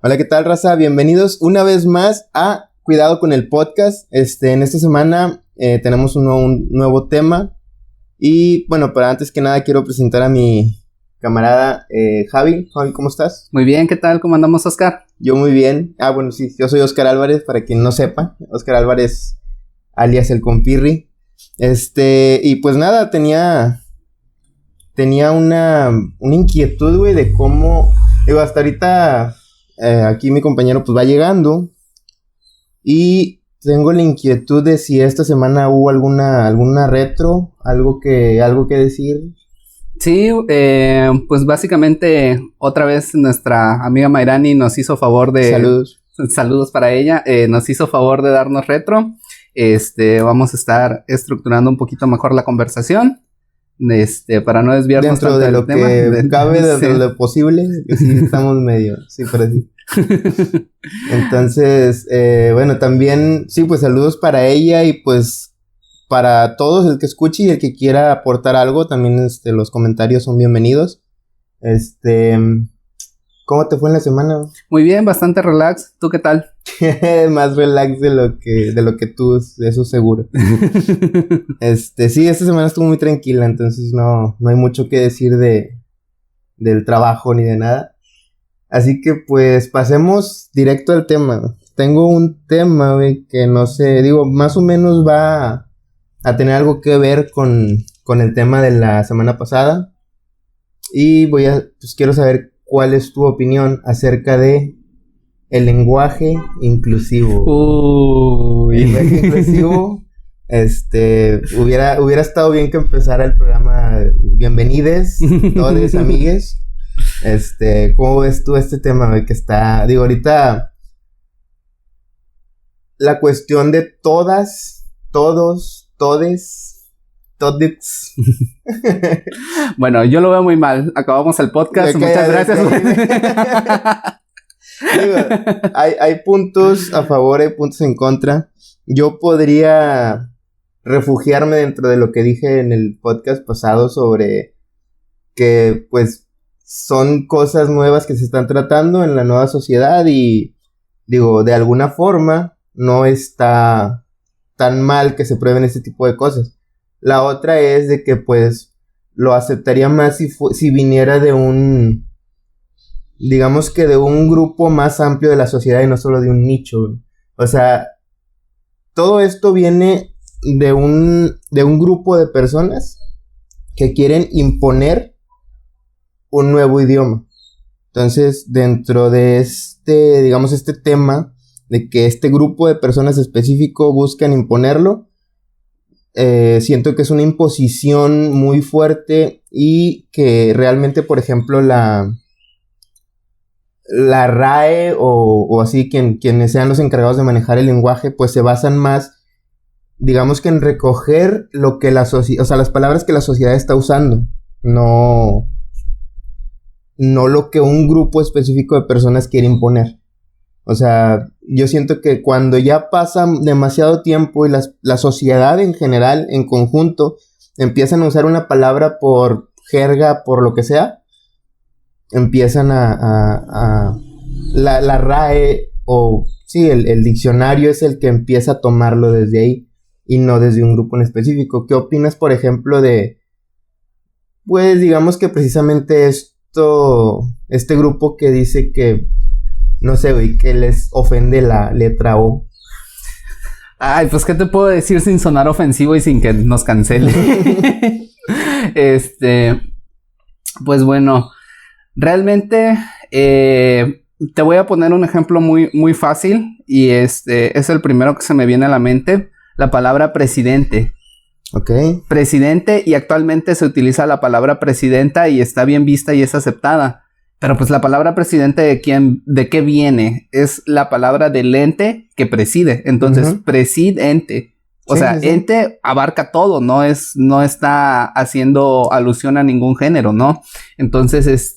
Hola, ¿qué tal, raza? Bienvenidos una vez más a Cuidado con el Podcast. En esta semana tenemos un nuevo tema. Y bueno, pero antes que nada quiero presentar a mi camarada Javi. Javi, ¿cómo estás? Muy bien, ¿qué tal? ¿Cómo andamos, Oscar? Yo muy bien. Bueno, sí, yo soy Oscar Álvarez, para quien no sepa. Oscar Álvarez, alias el Compirri. Y pues nada, tenía una inquietud, güey, de cómo... Digo, hasta ahorita... aquí mi compañero pues va llegando y tengo la inquietud de si esta semana hubo alguna retro, algo que decir. Sí, pues básicamente otra vez nuestra amiga Mayrani nos hizo favor de... Saludos para ella, nos hizo favor de darnos retro. Vamos a estar estructurando un poquito mejor la conversación. Para no desviarnos dentro de lo que cabe, dentro de lo posible, que sí estamos medio, sí, pero sí. Entonces, bueno, también, sí, pues saludos para ella y pues para todos, el que escuche y el que quiera aportar algo, también los comentarios son bienvenidos. ¿Cómo te fue en la semana? Muy bien, bastante relax. ¿Tú qué tal? Más relax de lo que tú, eso seguro. Sí, esta semana estuvo muy tranquila, entonces no hay mucho que decir del trabajo ni de nada. Así que pues pasemos directo al tema. Tengo un tema, güey, que no sé, digo, más o menos va a tener algo que ver con el tema de la semana pasada. Y pues quiero saber cuál es tu opinión acerca de el lenguaje inclusivo. Uy. El lenguaje inclusivo, hubiera estado bien que empezara el programa. Bienvenides, todos amigues. ¿Cómo ves tú este tema, güey, que está, digo, ahorita la cuestión de todas, todos, todes, todits. Bueno, yo lo veo muy mal. Acabamos el podcast. Muchas gracias. Digo, hay puntos a favor, hay puntos en contra. Yo podría refugiarme dentro de lo que dije en el podcast pasado sobre que, pues, son cosas nuevas que se están tratando en la nueva sociedad y, digo, de alguna forma no está tan mal que se prueben este tipo de cosas. La otra es de que, pues, lo aceptaría más si viniera de digamos que de un grupo más amplio de la sociedad y no solo de un nicho. O sea, todo esto viene de un grupo de personas que quieren imponer un nuevo idioma. Entonces, dentro de digamos, este tema de que este grupo de personas específico buscan imponerlo, siento que es una imposición muy fuerte y que realmente, por ejemplo, la RAE o así, quienes sean los encargados de manejar el lenguaje, pues se basan más, digamos, que en recoger lo que las palabras que la sociedad está usando, no lo que un grupo específico de personas quiere imponer. O sea, yo siento que cuando ya pasa demasiado tiempo y la sociedad en general, en conjunto, empiezan a usar una palabra por jerga, por lo que sea, empiezan la RAE o sí, el diccionario es el que empieza a tomarlo desde ahí y no desde un grupo en específico. ¿Qué opinas, por ejemplo, de, pues, digamos que precisamente este grupo que dice que, no sé, güey, que les ofende la letra O? Ay, pues, ¿qué te puedo decir sin sonar ofensivo y sin que nos cancele? Pues bueno, realmente te voy a poner un ejemplo muy, muy fácil y es el primero que se me viene a la mente, la palabra presidente. Ok. Presidente, y actualmente se utiliza la palabra presidenta y está bien vista y es aceptada. Pero pues la palabra presidente, ¿de qué viene? Es la palabra del ente que preside. Entonces, presidente. O sea, sí. Ente abarca todo, no está haciendo alusión a ningún género, ¿no? Entonces,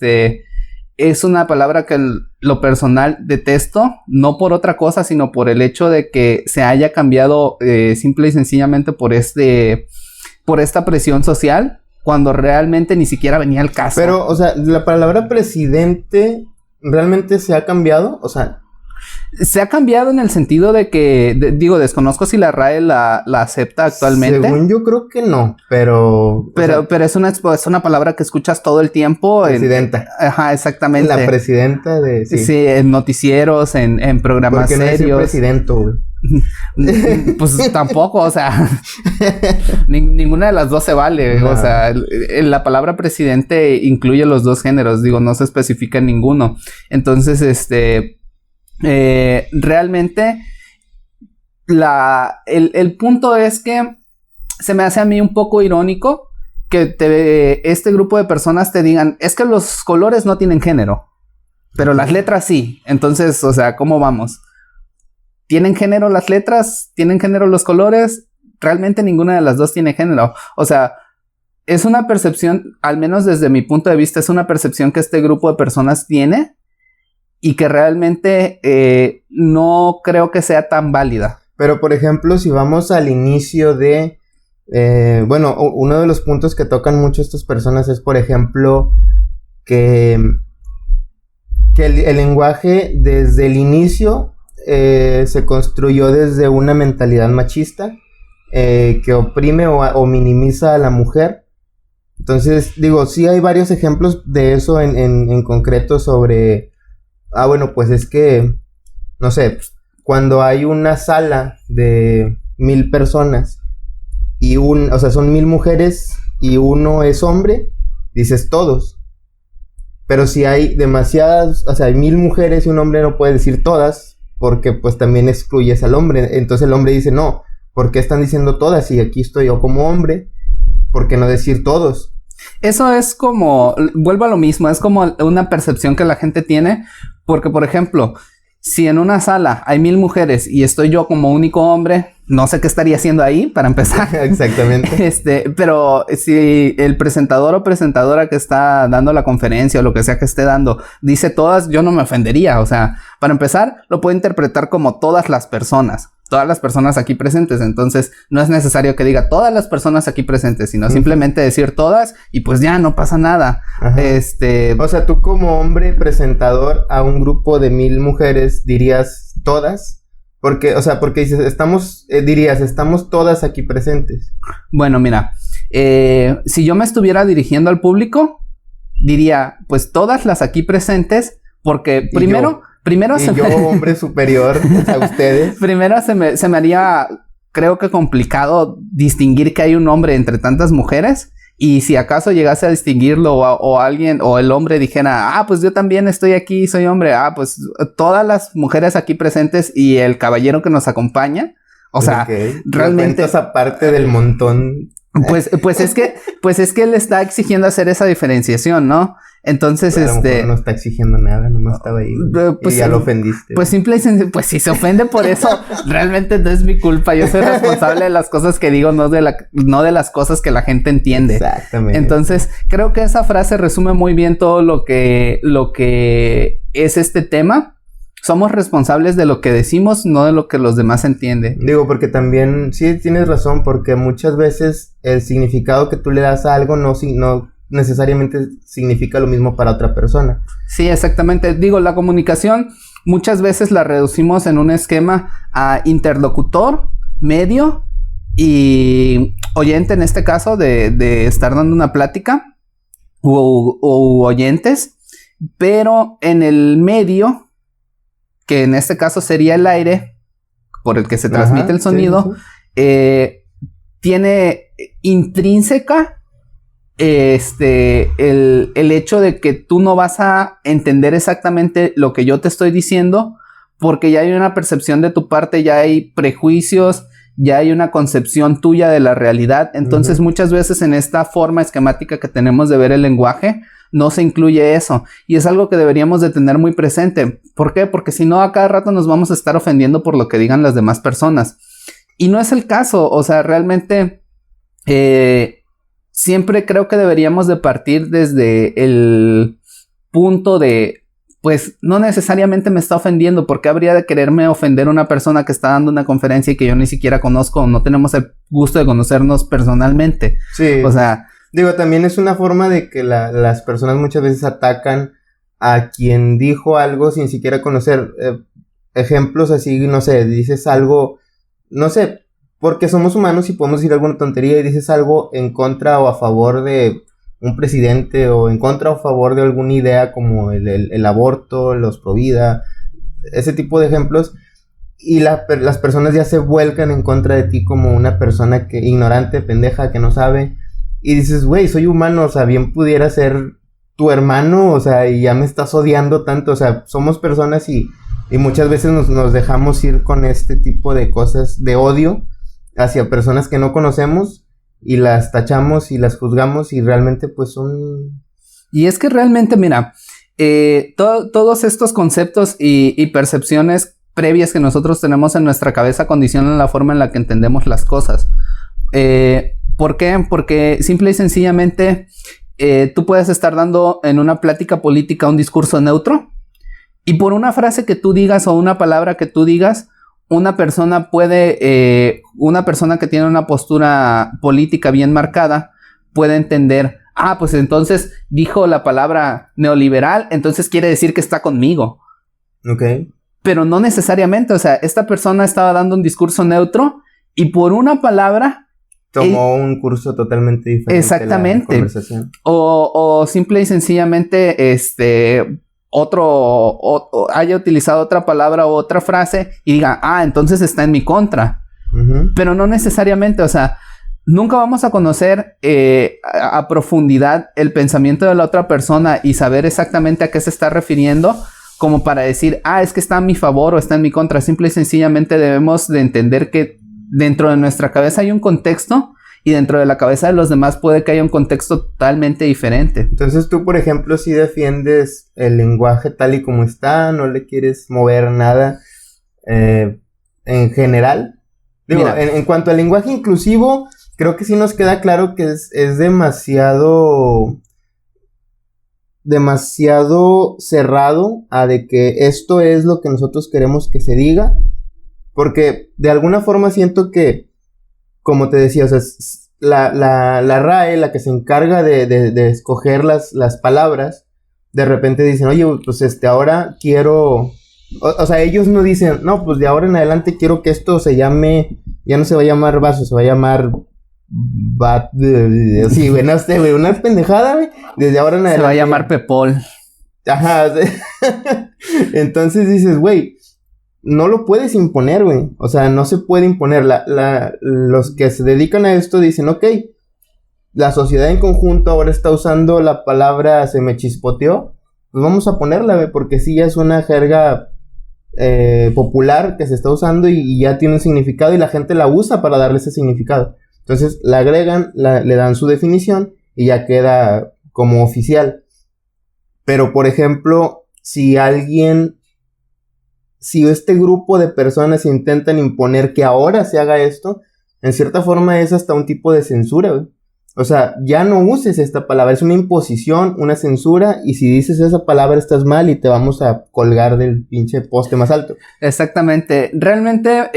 es una palabra que lo personal detesto, no por otra cosa, sino por el hecho de que se haya cambiado simple y sencillamente por esta presión social, cuando realmente ni siquiera venía al caso. Pero, o sea, la palabra presidente ¿realmente se ha cambiado? O sea... Se ha cambiado en el sentido de que, desconozco si la RAE la acepta actualmente. Según yo creo que no, pero... Pero es una palabra que escuchas todo el tiempo. Presidenta. Ajá, exactamente. La presidenta de... Sí, en noticieros, en programas serios. ¿Por qué no es presidente, güey? Pues tampoco, o sea... ninguna de las dos se vale. No. O sea, la palabra presidente incluye los dos géneros. No se especifica en ninguno. Entonces, realmente el punto es que se me hace a mí un poco irónico que este grupo de personas te digan, es que los colores no tienen género, pero las letras sí. Entonces, o sea, ¿cómo vamos? ¿Tienen género las letras? ¿Tienen género los colores? Realmente ninguna de las dos tiene género. O sea, es una percepción, al menos desde mi punto de vista, es una percepción que este grupo de personas tiene y que realmente no creo que sea tan válida. Pero, por ejemplo, si vamos al inicio de... uno de los puntos que tocan mucho estas personas es, por ejemplo, que el lenguaje desde el inicio se construyó desde una mentalidad machista que oprime o minimiza a la mujer. Entonces, sí hay varios ejemplos de eso en concreto sobre... pues es que, no sé, cuando hay una sala de 1,000 personas y son 1,000 mujeres y uno es hombre, dices todos. Pero si hay demasiadas, hay 1,000 mujeres y un hombre, no puede decir todas, porque pues también excluyes al hombre. Entonces el hombre dice, no, ¿por qué están diciendo todas? Y aquí estoy yo como hombre, ¿por qué no decir todos? Eso es como, vuelvo a lo mismo, es como una percepción que la gente tiene, porque por ejemplo, si en una sala hay 1,000 mujeres y estoy yo como único hombre, no sé qué estaría haciendo ahí para empezar. Exactamente. Pero si el presentador o presentadora que está dando la conferencia o lo que sea que esté dando dice todas, yo no me ofendería. O sea, para empezar, lo puedo interpretar como todas las personas aquí presentes. Entonces, no es necesario que diga todas las personas aquí presentes, sino simplemente decir todas y pues ya no pasa nada. Ajá. O sea, tú como hombre presentador a un grupo de 1,000 mujeres dirías todas. Porque dices, estamos todas aquí presentes. Bueno, mira, si yo me estuviera dirigiendo al público, diría, pues todas las aquí presentes, porque primero yo, hombre superior a ustedes. Primero se me haría, creo que complicado distinguir que hay un hombre entre tantas mujeres. Y si acaso llegase a distinguirlo o alguien o el hombre dijera, pues yo también estoy aquí, soy hombre. Pues todas las mujeres aquí presentes y el caballero que nos acompaña. O sea, realmente esa parte del montón. Pues es que él está exigiendo hacer esa diferenciación, ¿no? Entonces, a lo mejor no está exigiendo nada, nomás estaba ahí. Pues, y ya lo ofendiste. Pues simple y sencillo, pues si se ofende por eso, realmente no es mi culpa. Yo soy responsable de las cosas que digo, no de las cosas que la gente entiende. Exactamente. Entonces, creo que esa frase resume muy bien todo lo que es este tema. Somos responsables de lo que decimos, no de lo que los demás entienden. Porque también, sí tienes razón, porque muchas veces el significado que tú le das a algo no necesariamente significa lo mismo para otra persona. Sí, exactamente. La comunicación muchas veces la reducimos en un esquema a interlocutor, medio y oyente, en este caso, de estar dando una plática u oyentes, pero en el medio, que en este caso sería el aire por el que se transmite el sonido, sí. Tiene intrínseca el hecho de que tú no vas a entender exactamente lo que yo te estoy diciendo, porque ya hay una percepción de tu parte, ya hay prejuicios, ya hay una concepción tuya de la realidad. Entonces, muchas veces en esta forma esquemática que tenemos de ver el lenguaje, no se incluye eso. Y es algo que deberíamos de tener muy presente. ¿Por qué? Porque si no, a cada rato nos vamos a estar ofendiendo por lo que digan las demás personas. Y no es el caso. O sea, realmente siempre creo que deberíamos de partir desde el punto de, pues, no necesariamente me está ofendiendo. ¿Por qué habría de quererme ofender a una persona que está dando una conferencia y que yo ni siquiera conozco o no tenemos el gusto de conocernos personalmente? Sí. O sea... también es una forma de que las personas muchas veces atacan a quien dijo algo sin siquiera conocer. Ejemplos así, no sé, dices algo, no sé, porque somos humanos y podemos decir alguna tontería y dices algo en contra o a favor de un presidente o en contra o a favor de alguna idea como el aborto, los pro vida, ese tipo de ejemplos, y las personas ya se vuelcan en contra de ti como una persona que ignorante, pendeja, que no sabe, y dices, güey, soy humano, o sea, bien pudiera ser tu hermano, o sea, y ya me estás odiando tanto, o sea, somos personas y muchas veces nos dejamos ir con este tipo de cosas de odio hacia personas que no conocemos y las tachamos y las juzgamos y realmente pues son... Y es que realmente, mira, todos estos conceptos y percepciones previas que nosotros tenemos en nuestra cabeza condicionan la forma en la que entendemos las cosas. ¿Por qué? Porque simple y sencillamente tú puedes estar dando en una plática política un discurso neutro y por una frase que tú digas o una palabra que tú digas, una persona que tiene una postura política bien marcada puede entender, pues entonces dijo la palabra neoliberal, entonces quiere decir que está conmigo. Ok. Pero no necesariamente, o sea, esta persona estaba dando un discurso neutro y por una palabra... Tomó un curso totalmente diferente. Exactamente. De la conversación. O simple y sencillamente, haya utilizado otra palabra o otra frase y diga, entonces está en mi contra. Uh-huh. Pero no necesariamente, o sea, nunca vamos a conocer a profundidad el pensamiento de la otra persona y saber exactamente a qué se está refiriendo como para decir, es que está a mi favor o está en mi contra. Simple y sencillamente debemos de entender que dentro de nuestra cabeza hay un contexto y dentro de la cabeza de los demás puede que haya un contexto totalmente diferente. Entonces tú, por ejemplo, sí defiendes el lenguaje tal y como está, no le quieres mover nada en general. Digo, en cuanto al lenguaje inclusivo, creo que sí nos queda claro que es demasiado cerrado a de que esto es lo que nosotros queremos que se diga. Porque de alguna forma siento que, como te decía, o sea, la RAE, la que se encarga de escoger las palabras, de repente dicen, oye, pues ahora quiero... O sea, ellos no dicen, no, pues de ahora en adelante quiero que esto se llame... Ya no se va a llamar vaso, se va a llamar... Sí, güey, no sé, güey, una pendejada, güey. Desde ahora en adelante... Se va a llamar Pepol. Ajá, entonces dices, güey... No lo puedes imponer, güey. O sea, no se puede imponer. Los que se dedican a esto dicen, ok, la sociedad en conjunto ahora está usando la palabra se me chispoteó. Pues vamos a ponerla, güey, porque sí ya es una jerga popular que se está usando y ya tiene un significado y la gente la usa para darle ese significado. Entonces la agregan, le dan su definición y ya queda como oficial. Pero, por ejemplo, si este grupo de personas intentan imponer que ahora se haga esto, en cierta forma es hasta un tipo de censura, güey. O sea, ya no uses esta palabra, es una imposición, una censura, y si dices esa palabra estás mal y te vamos a colgar del pinche poste más alto. Exactamente. Realmente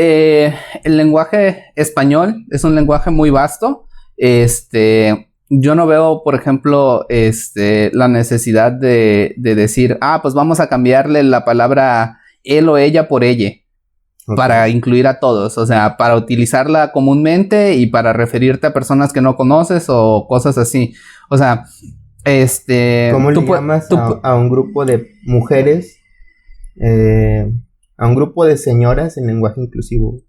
el lenguaje español es un lenguaje muy vasto. Yo no veo, por ejemplo, la necesidad de decir, pues vamos a cambiarle la palabra él o ella por ella, okay, para incluir a todos, o sea, para utilizarla comúnmente y para referirte a personas que no conoces o cosas así. O sea, ¿cómo le llamas a un grupo de mujeres, a un grupo de señoras en lenguaje inclusivo?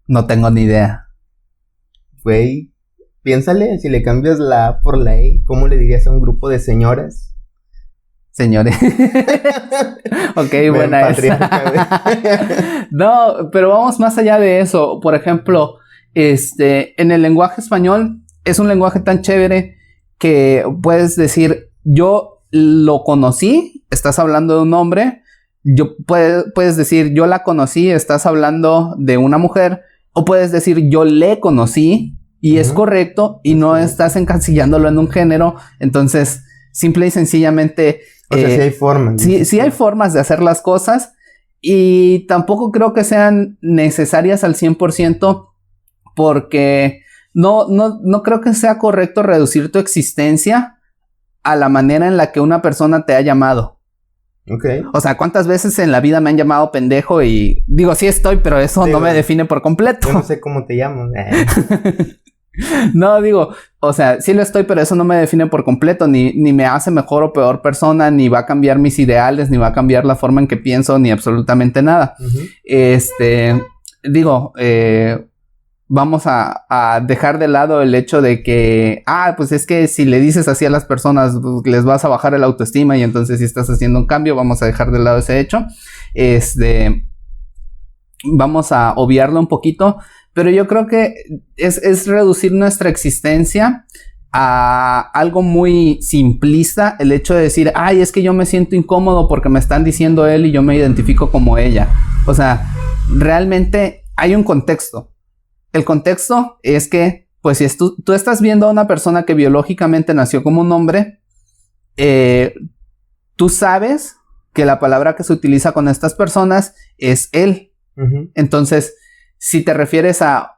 No tengo ni idea. Güey, piénsale, si le cambias la A por la E, ¿cómo le dirías a un grupo de señoras? Señores. Ok, buena esa. No, pero vamos más allá de eso. Por ejemplo, en el lenguaje español es un lenguaje tan chévere que puedes decir, yo lo conocí, estás hablando de un hombre. Puedes decir, yo la conocí, estás hablando de una mujer. O puedes decir, yo le conocí y es correcto y no estás encasillándolo en un género. Entonces, simple y sencillamente... O sea, sí hay formas. Sí hay formas de hacer las cosas y tampoco creo que sean necesarias al 100% porque no creo que sea correcto reducir tu existencia a la manera en la que una persona te ha llamado. Ok. O sea, ¿cuántas veces en la vida me han llamado pendejo y digo, sí estoy, pero eso no me define por completo? Yo no sé cómo te llamo. No, digo, o sea, sí lo estoy, pero eso no me define por completo, ni me hace mejor o peor persona, ni va a cambiar mis ideales, ni va a cambiar la forma en que pienso, ni absolutamente nada. Digo, vamos a dejar de lado el hecho de que, pues es que si le dices así a las personas, pues, les vas a bajar el autoestima y entonces si estás haciendo un cambio, vamos a dejar de lado ese hecho. Vamos a obviarlo un poquito, pero yo creo que es reducir nuestra existencia a algo muy simplista, el hecho de decir, es que yo me siento incómodo porque me están diciendo él y yo me identifico como ella. O sea, realmente hay un contexto. El contexto es que, pues si tú estás viendo a una persona que biológicamente nació como un hombre, tú sabes que la palabra que se utiliza con estas personas es él. Entonces, si te refieres a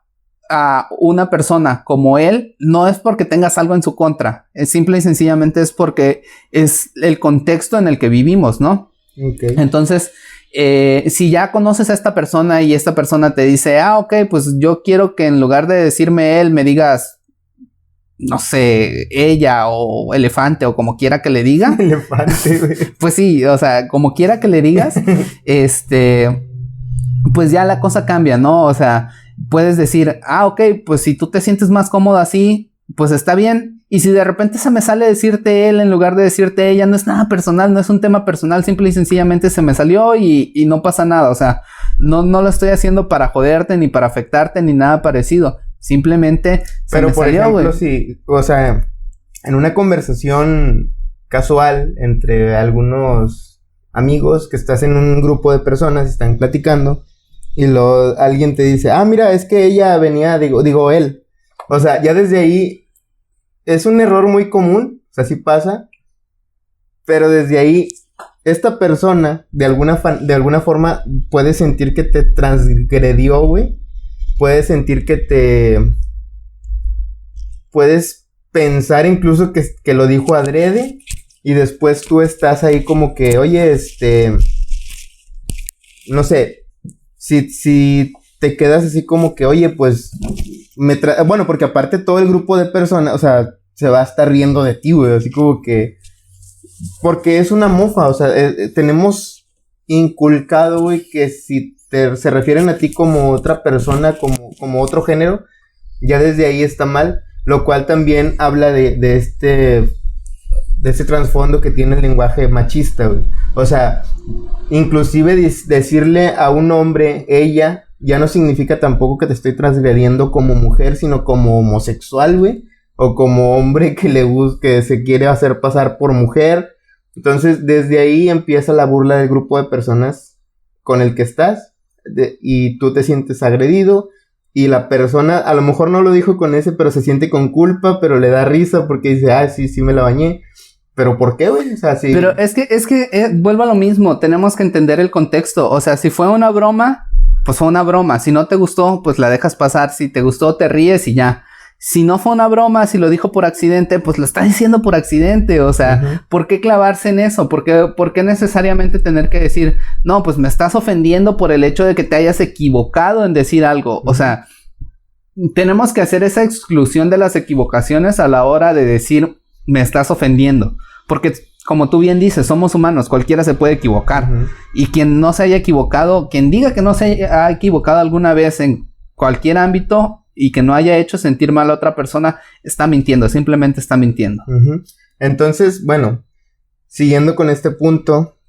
una persona como él, no es porque tengas algo en su contra, es simple y sencillamente es porque es el contexto en el que vivimos, ¿no? Okay. Entonces, si ya conoces a esta persona y esta persona te dice, ok, pues yo quiero que en lugar de decirme él, me digas, no sé, ella o elefante o como quiera que le diga. Elefante, güey. Pues sí, o sea, como quiera que le digas, pues ya la cosa cambia, ¿no? O sea, puedes decir, ok, pues si tú te sientes más cómodo así, pues está bien. Y si de repente se me sale decirte él en lugar de decirte ella, no es nada personal, no es un tema personal, simple y sencillamente se me salió y no pasa nada. O sea, no lo estoy haciendo para joderte, ni para afectarte, ni nada parecido. Simplemente se me salió, güey. Pero por ejemplo, si, o sea, en una conversación casual entre algunos amigos que estás en un grupo de personas y están platicando y luego alguien te dice, mira, es que ella venía, digo él. O sea, ya desde ahí es un error muy común, o sea, sí pasa, pero desde ahí esta persona de alguna forma puede sentir que te transgredió, güey. Puedes sentir que puedes pensar incluso que lo dijo adrede y después tú estás ahí como que, oye, no sé, si te quedas así como que, oye, pues, bueno, porque aparte todo el grupo de personas, o sea, se va a estar riendo de ti, güey, así como que, porque es una mofa, o sea, tenemos inculcado, güey, que si se refieren a ti como otra persona, como otro género, ya desde ahí está mal, lo cual también habla de ese trasfondo que tiene el lenguaje machista, güey. O sea, inclusive decirle a un hombre ella ya no significa tampoco que te estoy transgrediendo como mujer, sino como homosexual, güey, o como hombre que se quiere hacer pasar por mujer. Entonces, desde ahí empieza la burla del grupo de personas con el que estás, y tú te sientes agredido, y la persona a lo mejor no lo dijo con ese, pero se siente con culpa, pero le da risa porque dice, sí me la bañé. ¿Pero por qué, güey? O sea, sí. Pero es que vuelvo a lo mismo, tenemos que entender el contexto. O sea, si fue una broma, pues fue una broma. Si no te gustó, pues la dejas pasar. Si te gustó, te ríes y ya. Si no fue una broma, si lo dijo por accidente, pues lo está diciendo por accidente. O sea, ¿por qué clavarse en eso? ¿Por qué necesariamente tener que decir, no, pues me estás ofendiendo por el hecho de que te hayas equivocado en decir algo? O sea, tenemos que hacer esa exclusión de las equivocaciones a la hora de decir, me estás ofendiendo. Porque, como tú bien dices, somos humanos, cualquiera se puede equivocar. Y quien no se haya equivocado, quien diga que no se haya equivocado alguna vez en cualquier ámbito y que no haya hecho sentir mal a otra persona, está mintiendo, simplemente está mintiendo. Entonces, bueno, siguiendo con este punto,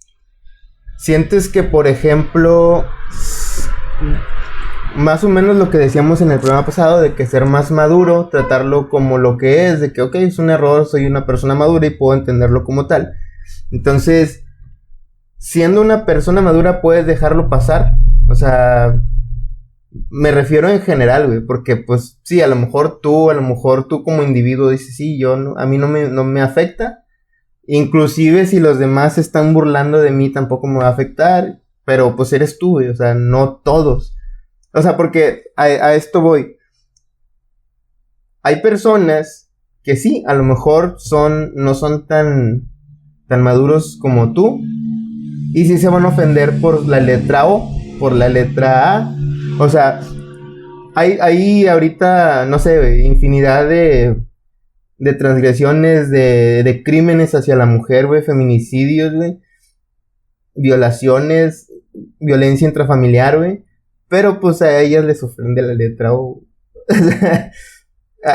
¿sientes que, por ejemplo, más o menos lo que decíamos en el programa pasado, de que ser más maduro, tratarlo como lo que es, de que, ok, es un error, soy una persona madura y puedo entenderlo como tal? Entonces, siendo una persona madura, ¿puedes dejarlo pasar? O sea, me refiero en general, güey, porque pues sí, a lo mejor tú como individuo dices, sí, a mí no me afecta. Inclusive si los demás se están burlando de mí, tampoco me va a afectar, pero pues eres tú, güey, o sea, no todos. O sea, porque a esto voy. Hay personas que sí, a lo mejor no son tan maduros como tú, Y sí se van a ofender por la letra O, por la letra A. O sea, hay ahorita, no sé, infinidad de transgresiones, de crímenes hacia la mujer, güey, feminicidios, güey, violaciones, violencia intrafamiliar, güey. Pero pues a ellas les ofende la letra O.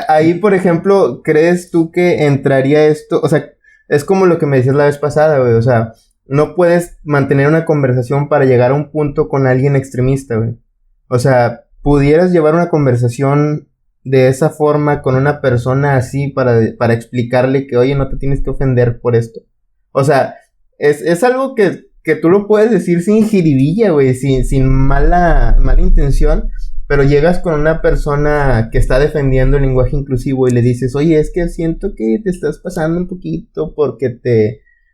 Ahí, por ejemplo, ¿crees tú que entraría esto? O sea, es como lo que me decías la vez pasada, güey. O sea, no puedes mantener una conversación para llegar a un punto con alguien extremista, güey. O sea, pudieras llevar una conversación de esa forma con una persona así para explicarle que, oye, no te tienes que ofender por esto. O sea, es algo que tú lo puedes decir sin jiribilla, güey, sin mala intención, pero llegas con una persona que está defendiendo el lenguaje inclusivo y le dices, oye, es que siento que te estás pasando un poquito porque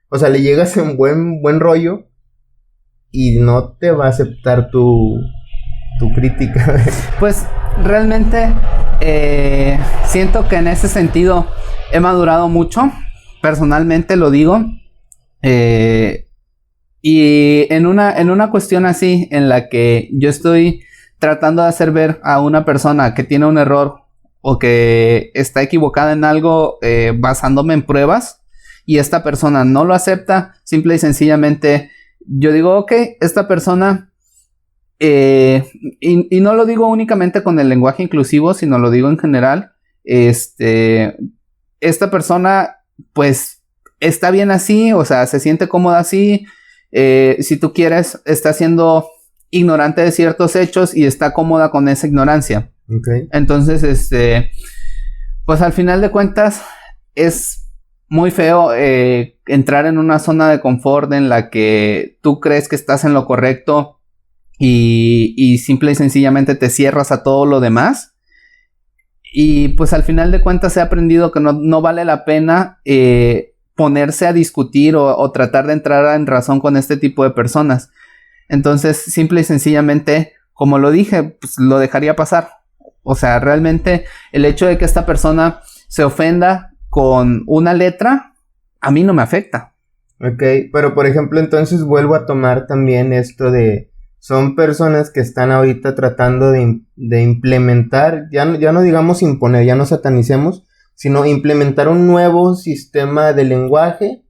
o sea, le llegas en buen rollo y no te va a aceptar tu crítica. Pues realmente siento que en ese sentido he madurado mucho, personalmente lo digo, y en una cuestión así en la que yo estoy tratando de hacer ver a una persona que tiene un error o que está equivocada en algo basándome en pruebas y esta persona no lo acepta, simple y sencillamente yo digo, ok, esta persona, y no lo digo únicamente con el lenguaje inclusivo, sino lo digo en general, esta persona pues está bien así, o sea, se siente cómoda así, si tú quieres, está siendo ignorante de ciertos hechos y está cómoda con esa ignorancia. Okay. Entonces, pues al final de cuentas es muy feo entrar en una zona de confort en la que tú crees que estás en lo correcto y simple y sencillamente te cierras a todo lo demás. Y pues al final de cuentas he aprendido que no vale la pena ponerse a discutir o tratar de entrar en razón con este tipo de personas. Entonces, simple y sencillamente, como lo dije, pues lo dejaría pasar. O sea, realmente el hecho de que esta persona se ofenda con una letra, a mí no me afecta. Ok, pero por ejemplo, entonces vuelvo a tomar también esto de... Son personas que están ahorita tratando de implementar, ya no digamos imponer, ya no satanicemos, sino implementar un nuevo sistema de lenguaje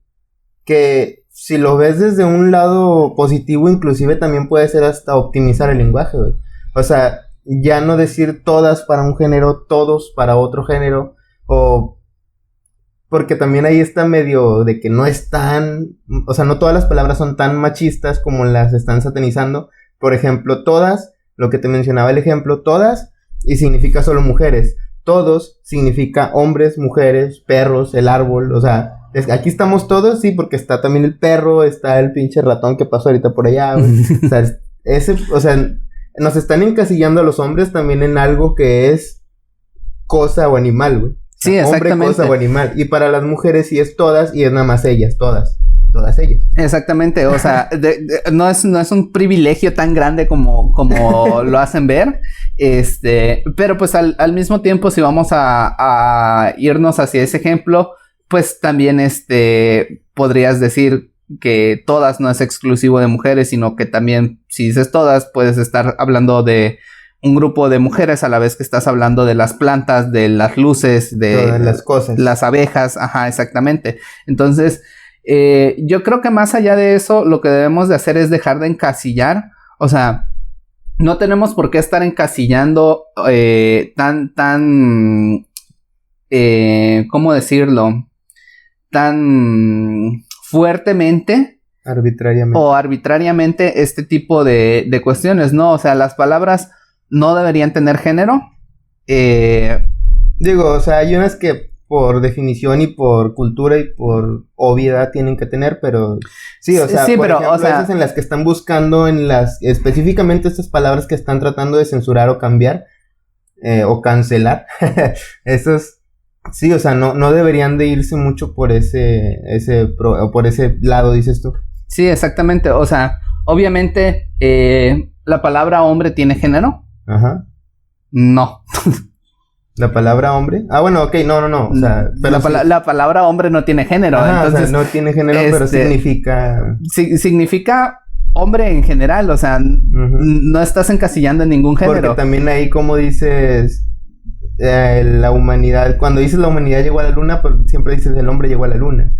que... Si lo ves desde un lado positivo, inclusive también puede ser hasta optimizar el lenguaje, güey. O sea, ya no decir todas para un género, todos para otro género, o... Porque también ahí está medio de que no es tan... O sea, no todas las palabras son tan machistas como las están satanizando. Por ejemplo, todas, lo que te mencionaba el ejemplo, todas, y significa solo mujeres. Todos significa hombres, mujeres, perros, el árbol, o sea... Aquí estamos todos, sí, porque está también el perro, está el pinche ratón que pasó ahorita por allá, güey. O sea, nos están encasillando a los hombres también en algo que es cosa o animal, güey. Sí, exactamente. Hombre, cosa o animal. Y para las mujeres sí es todas y es nada más ellas, todas ellas. Exactamente, o sea, no es un privilegio tan grande como lo hacen ver, pero pues al mismo tiempo, si vamos a irnos hacia ese ejemplo, pues también podrías decir que todas no es exclusivo de mujeres, sino que también si dices todas, puedes estar hablando de un grupo de mujeres a la vez que estás hablando de las plantas, de las luces, de todas las cosas. Las abejas, ajá, exactamente. Entonces, yo creo que más allá de eso, lo que debemos de hacer es dejar de encasillar, o sea, no tenemos por qué estar encasillando ¿cómo decirlo? Tan fuertemente arbitrariamente este tipo de cuestiones, ¿no? O sea, las palabras no deberían tener género. Digo, o sea, hay unas que por definición y por cultura y por obviedad tienen que tener, pero sí, o sea, sí, por pero, ejemplo, o sea, esas en las que están buscando específicamente estas palabras que están tratando de censurar o cambiar o cancelar, esos sí, o sea, no deberían de irse mucho por por ese lado, dices tú. Sí, exactamente. O sea, obviamente, ¿la palabra hombre tiene género? Ajá. No. La palabra hombre. Ah, bueno, ok, no. O sea, pero la palabra hombre no tiene género. Ajá, entonces, o sea, no tiene género, pero significa... significa hombre en general, o sea, no estás encasillando en ningún género. Porque también ahí, como dices, la humanidad, cuando dices la humanidad llegó a la luna, pues siempre dices el hombre llegó a la luna.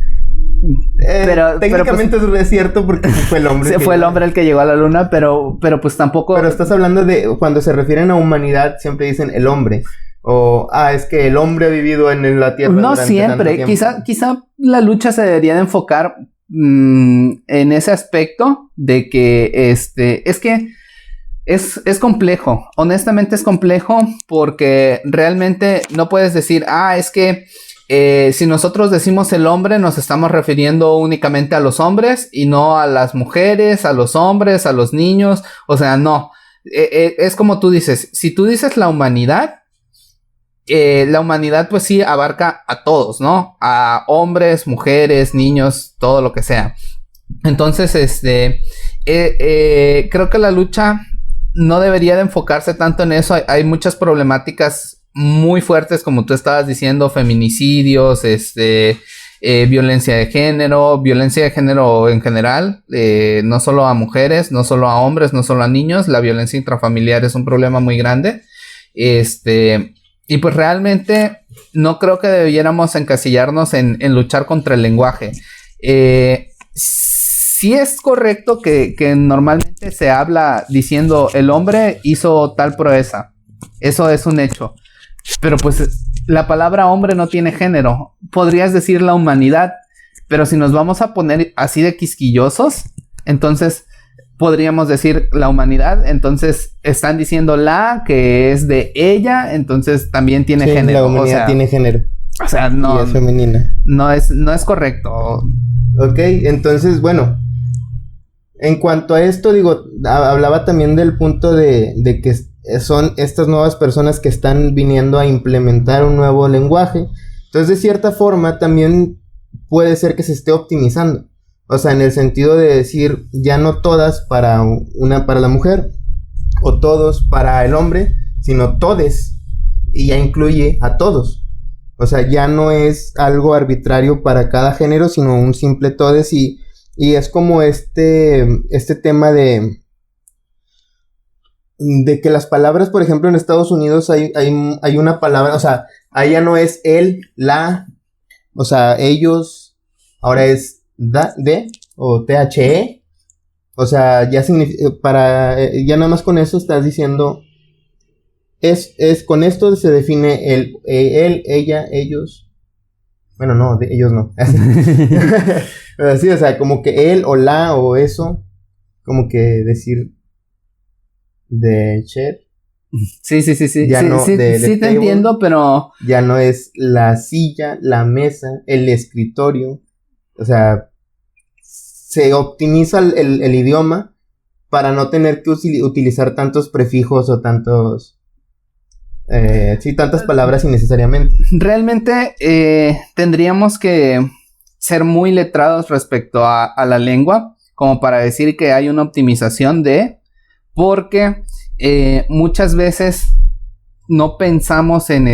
Pero técnicamente pues, es cierto porque fue el hombre. Fue el hombre el que llegó a la luna, pero pues tampoco... Pero estás hablando de, cuando se refieren a humanidad, siempre dicen el hombre. O, es que el hombre ha vivido en la Tierra. No siempre, quizá la lucha se debería de enfocar en ese aspecto de que, es que es complejo, honestamente es complejo porque realmente no puedes decir, es que si nosotros decimos el hombre nos estamos refiriendo únicamente a los hombres y no a las mujeres, a los hombres, a los niños, o sea, no, es como tú dices, si tú dices la humanidad pues sí abarca a todos, ¿no? A hombres, mujeres, niños, todo lo que sea. Entonces, creo que la lucha no debería de enfocarse tanto en eso. Hay muchas problemáticas muy fuertes, como tú estabas diciendo, feminicidios, violencia de género en general, no solo a mujeres, no solo a hombres, no solo a niños. La violencia intrafamiliar es un problema muy grande. Y pues realmente no creo que debiéramos encasillarnos en luchar contra el lenguaje. Sí es correcto que normalmente se habla diciendo el hombre hizo tal proeza. Eso es un hecho. Pero pues la palabra hombre no tiene género. Podrías decir la humanidad. Pero si nos vamos a poner así de quisquillosos, entonces... podríamos decir la humanidad, entonces están diciendo que es de ella, entonces también tiene género. La humanidad tiene género. O sea, no. Y es femenina. No es correcto. Ok, entonces, bueno. En cuanto a esto, digo, hablaba también del punto de que son estas nuevas personas que están viniendo a implementar un nuevo lenguaje. Entonces, de cierta forma, también puede ser que se esté optimizando. O sea, en el sentido de decir, ya no todas para la mujer, o todos para el hombre, sino todes, y ya incluye a todos. O sea, ya no es algo arbitrario para cada género, sino un simple todes, y es como este tema de que las palabras, por ejemplo, en Estados Unidos hay una palabra, o sea, ahí ya no es él, la, o sea, ellos, ahora es de o THE, o sea, ya significa, ya nada más con eso estás diciendo, con esto se define él, ella, ellos, bueno, no, ellos no, pero sí, o sea, como que él o la o eso, como que decir de Cher. Sí. Ya sí, no, sí, de sí te table, entiendo, pero... ya no es la silla, la mesa, el escritorio. O sea, se optimiza el idioma para no tener que utilizar tantos prefijos o tantas palabras innecesariamente. Realmente tendríamos que ser muy letrados respecto a la lengua, como para decir que hay una optimización porque muchas veces no pensamos en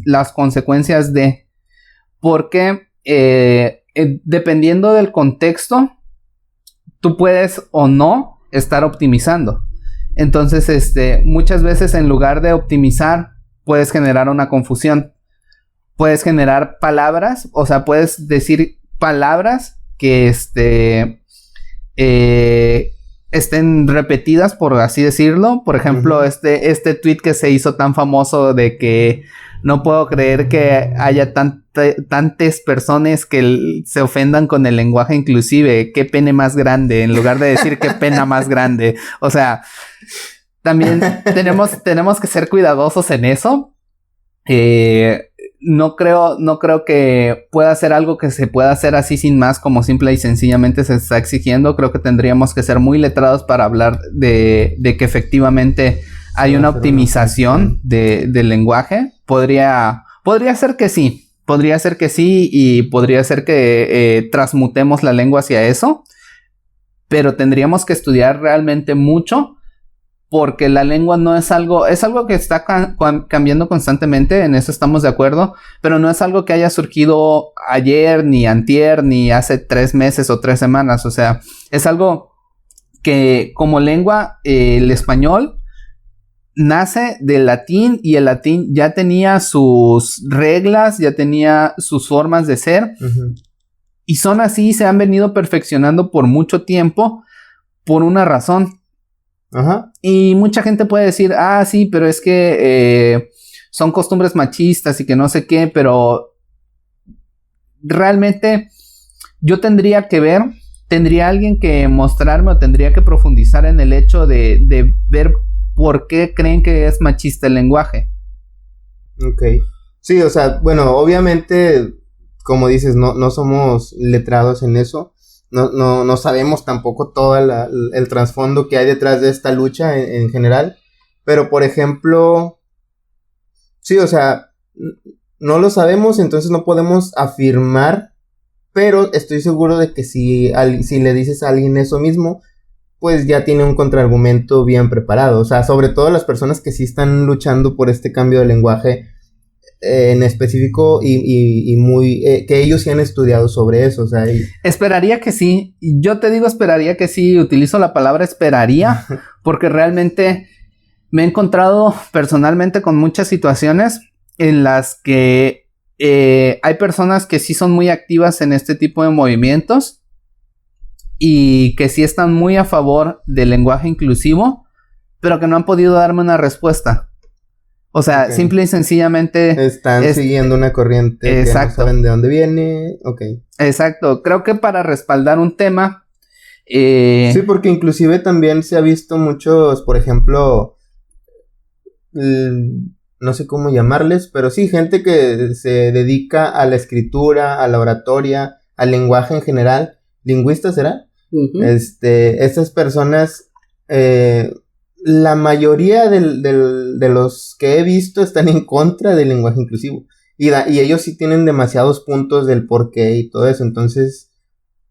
las consecuencias porque dependiendo del contexto, tú puedes o no estar optimizando. Entonces, muchas veces en lugar de optimizar, puedes generar una confusión. Puedes generar palabras, o sea, puedes decir palabras que estén repetidas, por así decirlo. Por ejemplo, este tweet que se hizo tan famoso de que no puedo creer que haya tantas personas que se ofendan con el lenguaje inclusive. Qué pene más grande, en lugar de decir qué pena más grande. O sea, también tenemos que ser cuidadosos en eso. No creo que pueda ser algo que se pueda hacer así sin más, como simple y sencillamente se está exigiendo. Creo que tendríamos que ser muy letrados para hablar de que efectivamente hay una optimización del lenguaje. Podría ser que sí. Podría ser que sí, y podría ser que transmutemos la lengua hacia eso. Pero tendríamos que estudiar realmente mucho porque la lengua no es algo que está cambiando constantemente, en eso estamos de acuerdo, pero no es algo que haya surgido ayer, ni antier, ni hace 3 meses o 3 semanas, o sea, es algo que como lengua, el español nace del latín, y el latín ya tenía sus reglas, ya tenía sus formas de ser, y son así, se han venido perfeccionando por mucho tiempo, por una razón. Ajá. Y mucha gente puede decir, sí, pero es que son costumbres machistas y que no sé qué, pero realmente yo tendría alguien que mostrarme, o tendría que profundizar en el hecho de ver por qué creen que es machista el lenguaje. Ok. Sí, o sea, bueno, obviamente, como dices, no somos letrados en eso. No sabemos tampoco todo el trasfondo que hay detrás de esta lucha en general. Pero, por ejemplo, sí, o sea, no lo sabemos, entonces no podemos afirmar. Pero estoy seguro de que si le dices a alguien eso mismo, pues ya tiene un contraargumento bien preparado. O sea, sobre todo las personas que sí están luchando por este cambio de lenguaje en específico, y muy que ellos sí han estudiado sobre eso, o sea, esperaría que sí. Yo te digo esperaría que sí, utilizo la palabra esperaría porque realmente me he encontrado personalmente con muchas situaciones en las que hay personas que sí son muy activas en este tipo de movimientos y que sí están muy a favor del lenguaje inclusivo, pero que no han podido darme una respuesta. O sea, okay, simple y sencillamente están siguiendo una corriente, exacto, que no saben de dónde viene. Ok. Exacto. Creo que para respaldar un tema... Sí, porque inclusive también se ha visto muchos, por ejemplo, no sé cómo llamarles, pero sí, gente que se dedica a la escritura, a la oratoria, al lenguaje en general. ¿Lingüistas será? Uh-huh. Estas personas... la mayoría de los que he visto están en contra del lenguaje inclusivo. Y ellos sí tienen demasiados puntos del porqué y todo eso. Entonces,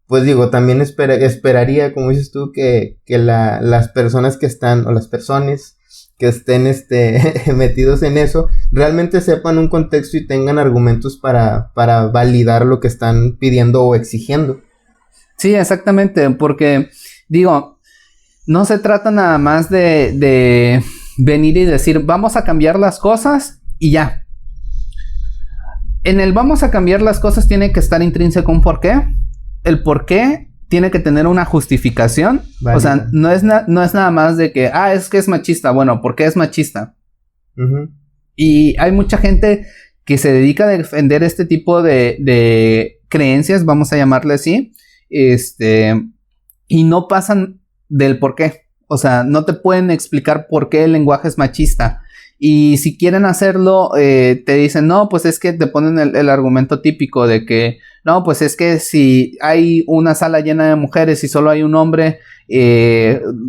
pues digo, también esperaría, como dices tú, que las personas que están, o las personas que estén metidos en eso, realmente sepan un contexto y tengan argumentos para validar lo que están pidiendo o exigiendo. Sí, exactamente, porque digo... No se trata nada más de venir y decir, vamos a cambiar las cosas y ya. En el vamos a cambiar las cosas tiene que estar intrínseco un porqué. El porqué tiene que tener una justificación. Vale. O sea, no es nada más de que, es que es machista. Bueno, ¿por qué es machista? Uh-huh. Y hay mucha gente que se dedica a defender este tipo de creencias, vamos a llamarle así, y no pasan del por qué. O sea, no te pueden explicar por qué el lenguaje es machista. Y si quieren hacerlo, te dicen, no, pues es que te ponen el argumento típico de que, no, pues es que si hay una sala llena de mujeres y solo hay un hombre,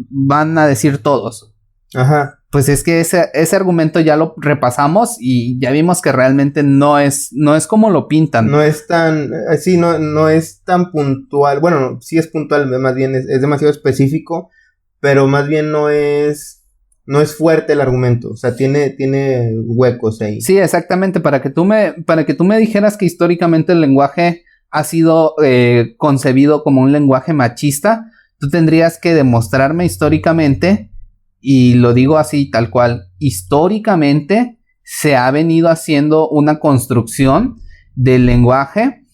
van a decir todos. Ajá. Pues es que ese argumento ya lo repasamos y ya vimos que realmente no es como lo pintan. No es tan, sí, no es tan puntual. Bueno, sí es puntual, más bien es demasiado específico, pero más bien no es fuerte el argumento. O sea, tiene huecos ahí. Sí, exactamente. Para que tú me dijeras que históricamente el lenguaje ha sido concebido como un lenguaje machista, tú tendrías que demostrarme históricamente. Y lo digo así, tal cual. Históricamente se ha venido haciendo una construcción del lenguaje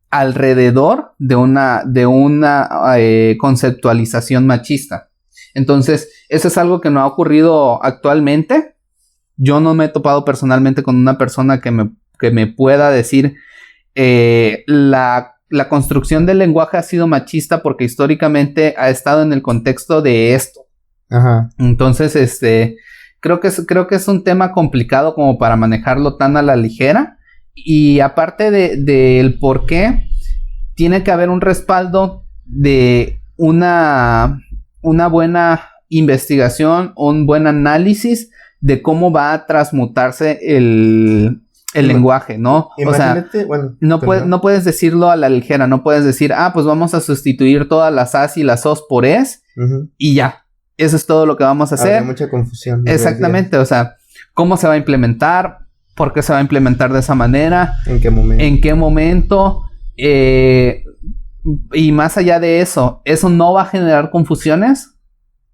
alrededor de una conceptualización machista. Entonces, eso es algo que no ha ocurrido actualmente. Yo no me he topado personalmente con una persona que me pueda decir la construcción del lenguaje ha sido machista porque históricamente ha estado en el contexto de esto. Ajá. Entonces, creo que es un tema complicado como para manejarlo tan a la ligera. Y aparte del por qué, tiene que haber un respaldo de una buena investigación, un buen análisis de cómo va a transmutarse el lenguaje, ¿no? Imagínate, o sea, bueno, no puedes decirlo a la ligera, no puedes decir, pues vamos a sustituir todas las as y las os por es, uh-huh, y ya. eso es todo lo que vamos a hacer. Habría mucha confusión. Exactamente, o sea, ¿cómo se va a implementar? ¿Por qué se va a implementar de esa manera? ¿En qué momento? ¿En qué momento? Y más allá de eso, ¿eso no va a generar confusiones?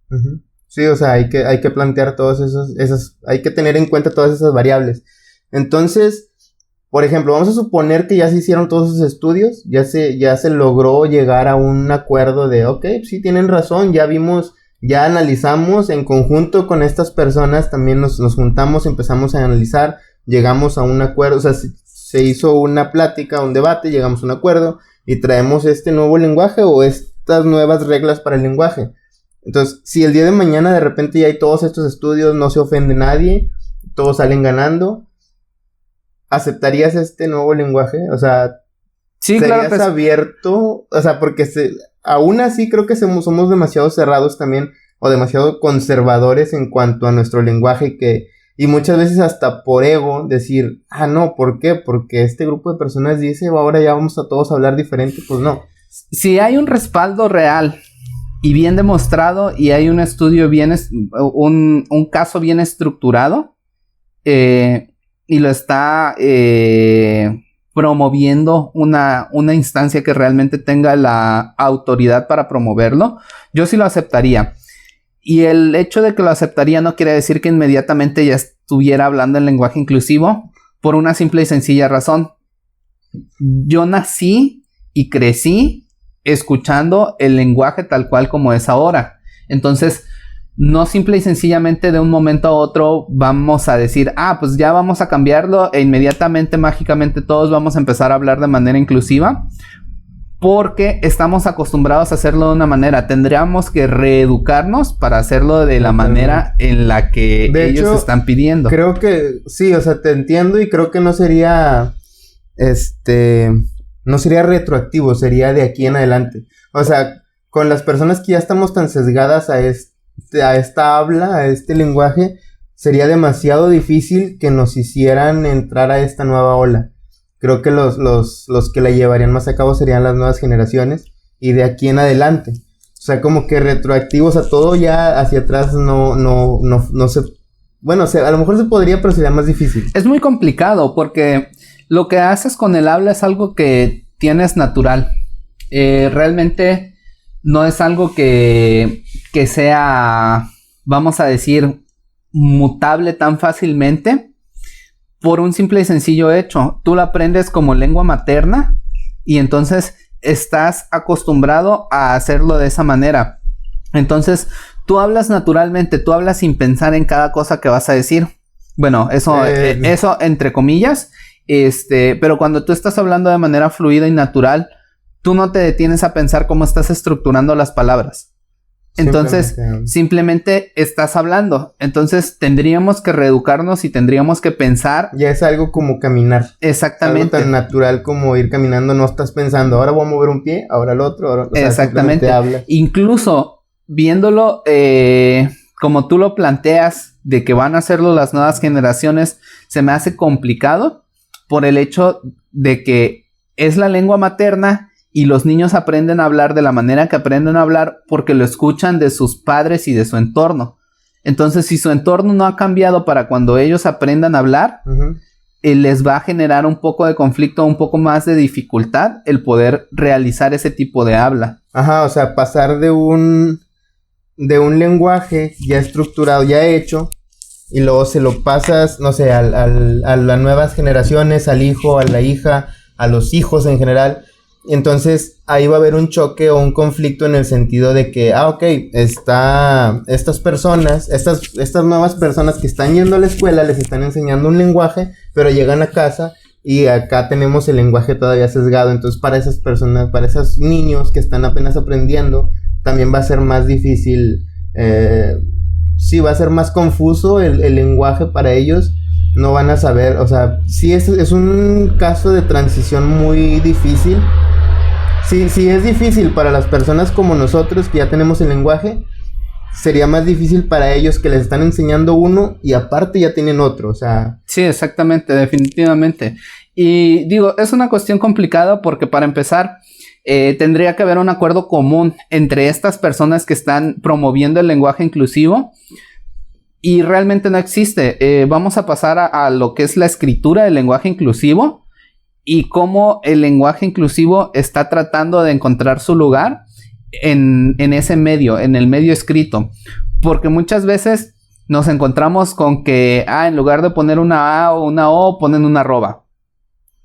Uh-huh. Sí, o sea, hay que plantear todas esas, hay que tener en cuenta todas esas variables. Entonces, por ejemplo, vamos a suponer que ya se hicieron todos esos estudios, ya se logró llegar a un acuerdo de, ok, sí tienen razón, ya vimos, ya analizamos en conjunto con estas personas, también nos juntamos, empezamos a analizar, llegamos a un acuerdo, o sea, se hizo una plática, un debate, llegamos a un acuerdo y traemos este nuevo lenguaje o estas nuevas reglas para el lenguaje. Entonces, si el día de mañana de repente ya hay todos estos estudios, no se ofende nadie, todos salen ganando, ¿aceptarías este nuevo lenguaje? O sea, sí, ¿serías claro, abierto? O sea, porque aún así creo que somos demasiado cerrados también, o demasiado conservadores en cuanto a nuestro lenguaje, y muchas veces hasta por ego decir, no, ¿por qué? Porque este grupo de personas dice, ahora ya vamos a todos hablar diferente, pues no. Si hay un respaldo real y bien demostrado y hay un estudio un caso bien estructurado y lo está promoviendo una instancia que realmente tenga la autoridad para promoverlo, yo sí lo aceptaría. Y el hecho de que lo aceptaría no quiere decir que inmediatamente ya estuviera hablando en lenguaje inclusivo, por una simple y sencilla razón. Yo nací y crecí escuchando el lenguaje tal cual como es ahora. Entonces, no simple y sencillamente de un momento a otro vamos a decir, pues ya vamos a cambiarlo e inmediatamente, mágicamente todos vamos a empezar a hablar de manera inclusiva, porque estamos acostumbrados a hacerlo de una manera. Tendríamos que reeducarnos para hacerlo de la manera en la que ellos están pidiendo. Creo que sí, o sea, te entiendo y creo que no sería no sería retroactivo, sería de aquí en adelante. O sea, con las personas que ya estamos tan sesgadas a esta habla, a este lenguaje, sería demasiado difícil que nos hicieran entrar a esta nueva ola. Creo que los que la llevarían más a cabo serían las nuevas generaciones y de aquí en adelante. O sea, como que retroactivos a todo ya hacia atrás no se... Bueno, a lo mejor se podría, pero sería más difícil. Es muy complicado porque lo que haces con el habla es algo que tienes natural. Realmente no es algo que sea, vamos a decir, mutable tan fácilmente por un simple y sencillo hecho. Tú lo aprendes como lengua materna y entonces estás acostumbrado a hacerlo de esa manera. Entonces, tú hablas naturalmente, tú hablas sin pensar en cada cosa que vas a decir. Bueno, eso entre comillas. Pero cuando tú estás hablando de manera fluida y natural, tú no te detienes a pensar cómo estás estructurando las palabras. Entonces, simplemente estás hablando. Entonces, tendríamos que reeducarnos y tendríamos que pensar. Ya es algo como caminar. Exactamente. Algo tan natural como ir caminando. No estás pensando, ahora voy a mover un pie, ahora el otro. Ahora, exactamente. Incluso viéndolo como tú lo planteas, de que van a hacerlo las nuevas generaciones, se me hace complicado por el hecho de que es la lengua materna. Y los niños aprenden a hablar de la manera que aprenden a hablar porque lo escuchan de sus padres y de su entorno. Entonces, si su entorno no ha cambiado para cuando ellos aprendan a hablar, les va a generar un poco de conflicto, un poco más de dificultad el poder realizar ese tipo de habla. Ajá, o sea, pasar de un lenguaje ya estructurado, ya hecho, y luego se lo pasas, no sé, a las nuevas generaciones, al hijo, a la hija, a los hijos en general. Entonces ahí va a haber un choque o un conflicto en el sentido de que, estas personas, estas nuevas personas que están yendo a la escuela les están enseñando un lenguaje, pero llegan a casa y acá tenemos el lenguaje todavía sesgado. Entonces para esas personas, para esos niños que están apenas aprendiendo, también va a ser más difícil, va a ser más confuso el lenguaje para ellos. No van a saber, o sea, sí es un caso de transición muy difícil. Sí es difícil para las personas como nosotros que ya tenemos el lenguaje. Sería más difícil para ellos que les están enseñando uno y aparte ya tienen otro, o sea... Sí, exactamente, definitivamente. Y digo, es una cuestión complicada porque para empezar, tendría que haber un acuerdo común entre estas personas que están promoviendo el lenguaje inclusivo y realmente no existe. Vamos a pasar a lo que es la escritura del lenguaje inclusivo y cómo el lenguaje inclusivo está tratando de encontrar su lugar en ese medio, en el medio escrito. Porque muchas veces nos encontramos con que, en lugar de poner una A o una O, ponen una arroba.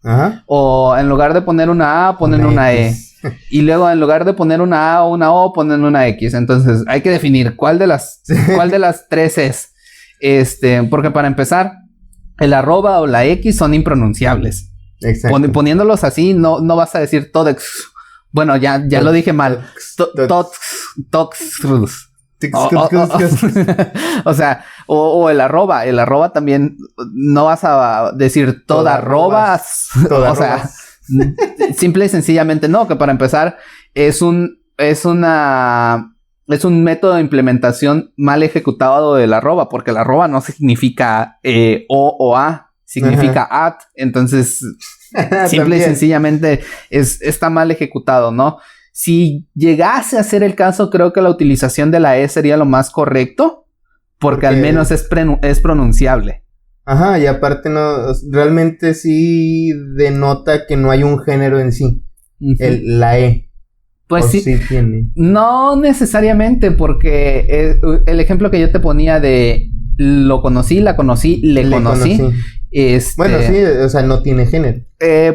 Ajá. O en lugar de poner una A, ponen una E. Y luego en lugar de poner una A o una O, ponen una X. Entonces hay que definir cuál de las tres es. Porque para empezar, el arroba o la X son impronunciables. Exacto. Poniéndolos así, no vas a decir todex. Bueno, ya lo dije mal. Tox. O sea, o el arroba. El arroba también no vas a decir toda arrobas. O sea, simple y sencillamente no, que para empezar es un método de implementación mal ejecutado del arroba, porque el arroba no significa o o a, significa at. Entonces, simple y sencillamente está mal ejecutado, ¿no? Si llegase a ser el caso, creo que la utilización de la E sería lo más correcto, porque al menos es pronunciable. Ajá, y aparte realmente sí denota que no hay un género en sí, la E. Pues sí tiene. No necesariamente, porque el ejemplo que yo te ponía de lo conocí, la conocí, le conocí. Bueno, sí, o sea, no tiene género.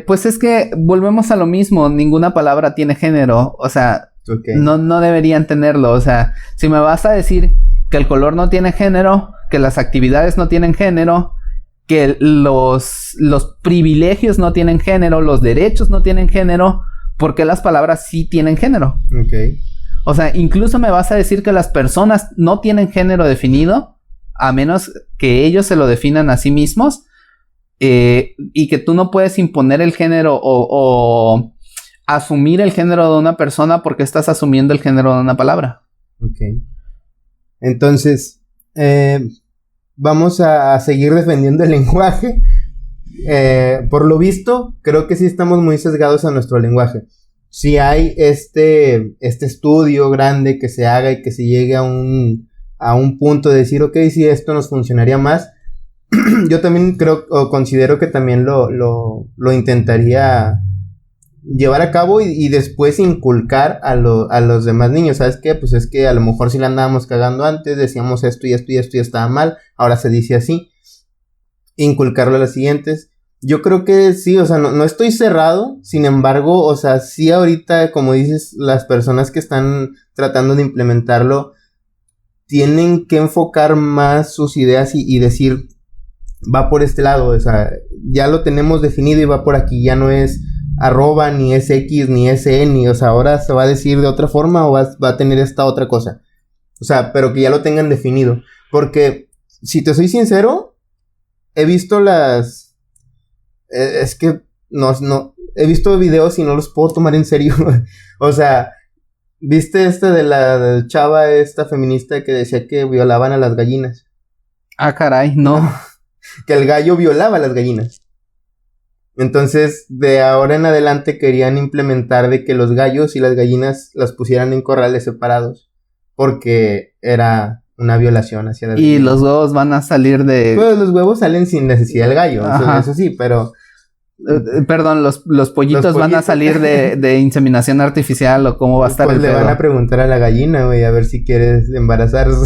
Pues es que volvemos a lo mismo, ninguna palabra tiene género, o sea, no deberían tenerlo, o sea, si me vas a decir que el color no tiene género, que las actividades no tienen género, que los privilegios no tienen género, los derechos no tienen género, ¿por qué las palabras sí tienen género? O sea, incluso me vas a decir que las personas no tienen género definido, a menos que ellos se lo definan a sí mismos. Y que tú no puedes imponer el género o asumir el género de una persona porque estás asumiendo el género de una palabra. Entonces, vamos a seguir defendiendo el lenguaje. Por lo visto, creo que sí estamos muy sesgados a nuestro lenguaje. Si hay este estudio grande que se haga y que se llegue a un punto de decir, ok, si esto nos funcionaría más, yo también considero que también lo intentaría llevar a cabo y después inculcar a los demás niños. ¿Sabes qué? Pues es que a lo mejor si la andábamos cagando antes, decíamos esto y esto y esto y estaba mal, ahora se dice así. Inculcarlo a las siguientes. Yo creo que sí, o sea, no estoy cerrado, sin embargo, o sea, sí ahorita, como dices, las personas que están tratando de implementarlo tienen que enfocar más sus ideas y decir, va por este lado, o sea, ya lo tenemos definido y va por aquí, ya no es arroba, ni es X, ni es N, o sea, ahora se va a decir de otra forma o va a tener esta otra cosa, o sea, pero que ya lo tengan definido, porque, si te soy sincero, he visto es que, no, he visto videos y no los puedo tomar en serio, o sea, ¿viste de la chava esta feminista que decía que violaban a las gallinas? Ah, caray, no. Que el gallo violaba a las gallinas. Entonces, de ahora en adelante querían implementar de que los gallos y las gallinas las pusieran en corrales separados. Porque era una violación hacia las gallinas. Y los huevos van a salir de... Pues los huevos salen sin necesidad del gallo. Eso sí, pero... Perdón, los pollitos van a salir de inseminación artificial o cómo va a estar pues el le pedo. van a preguntar a la gallina, güey, a ver si quieres embarazarse.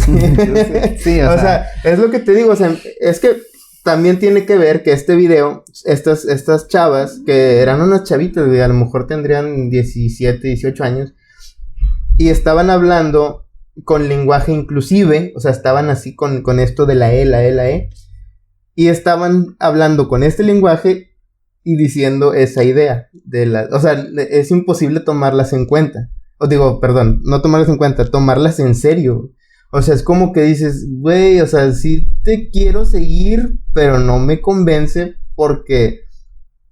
Sí, o sea, es lo que te digo, o sea, es que también tiene que ver que este video, estas chavas, que eran unas chavitas, güey, a lo mejor tendrían 17, 18 años, y estaban hablando con lenguaje inclusive, o sea, estaban así con esto de la E, y estaban hablando con este lenguaje y diciendo esa idea o sea, es imposible tomarlas en cuenta. No tomarlas en cuenta, tomarlas en serio. O sea, es como que dices, güey, o sea, sí te quiero seguir, pero no me convence porque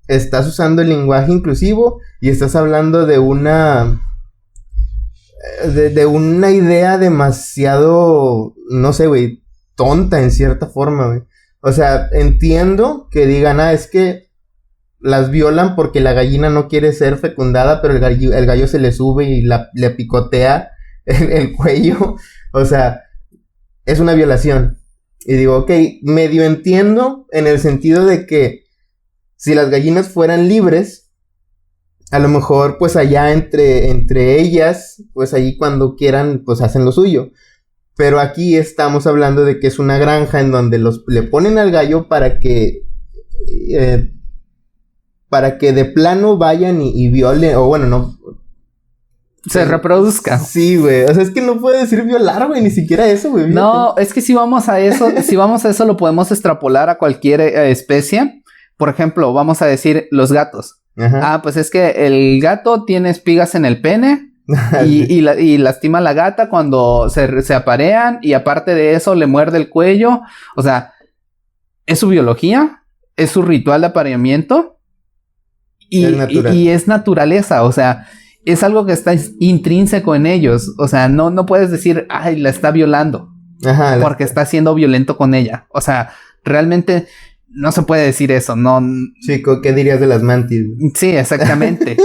estás usando el lenguaje inclusivo y estás hablando de una idea demasiado, no sé, güey, tonta en cierta forma, güey. O sea, entiendo que digan, es que las violan porque la gallina no quiere ser fecundada, pero el gallo se le sube y le picotea el cuello. O sea, es una violación. Y digo, ok, medio entiendo en el sentido de que si las gallinas fueran libres, a lo mejor pues allá entre ellas, pues ahí cuando quieran pues hacen lo suyo. Pero aquí estamos hablando de que es una granja en donde le ponen al gallo para que de plano vayan y violen, o bueno, no... Se reproduzca. Sí, güey. O sea, es que no puede decir violar, güey. Ni siquiera eso, güey. No, es que si vamos a eso, lo podemos extrapolar a cualquier especie. Por ejemplo, vamos a decir los gatos. Ajá. Pues es que el gato tiene espigas en el pene y lastima a la gata cuando se aparean, y aparte de eso le muerde el cuello. O sea, es su biología, es su ritual de apareamiento y es naturaleza. O sea, es algo que está intrínseco en ellos. O sea, no puedes decir, ay, la está violando. Ajá. Porque está siendo violento con ella. O sea, realmente no se puede decir eso. No. Chico, ¿qué dirías de las mantis? Sí, exactamente.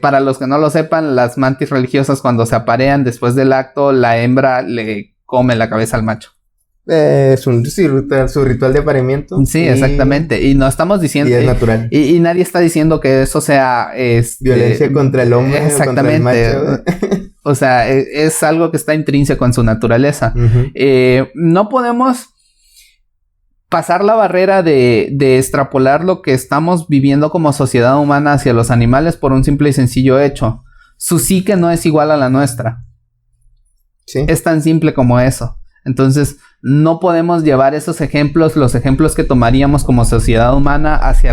Para los que no lo sepan, las mantis religiosas cuando se aparean después del acto, la hembra le come la cabeza al macho. Es su ritual de apareamiento. Sí, exactamente. Y no estamos diciendo... Y es natural. Y nadie está diciendo que eso sea... violencia contra el hombre. Exactamente. Contra el macho. O sea, es algo que está intrínseco en su naturaleza. Uh-huh. No podemos pasar la barrera de extrapolar lo que estamos viviendo como sociedad humana hacia los animales por un simple y sencillo hecho. Su psique no es igual a la nuestra. Sí. Es tan simple como eso. Entonces, no podemos llevar esos ejemplos, los ejemplos que tomaríamos como sociedad humana hacia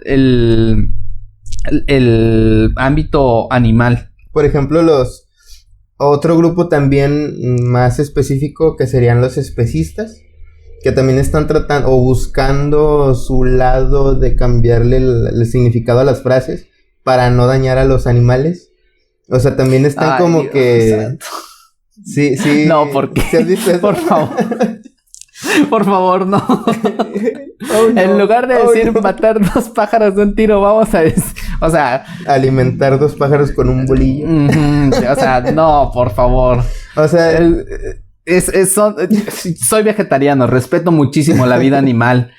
el ámbito animal. Por ejemplo, otro grupo también más específico que serían los especistas, que también están tratando o buscando su lado de cambiarle el significado a las frases para no dañar a los animales. O sea, también están como Dios que... santo. Sí. No, ¿por qué? ¿Sí has visto eso? Por favor. Por favor, no. Oh, no. En lugar de decir matar 2 pájaros de un tiro, vamos a decir... O sea... alimentar 2 pájaros con un bolillo. O sea, no, por favor. O sea... soy vegetariano, respeto muchísimo la vida animal.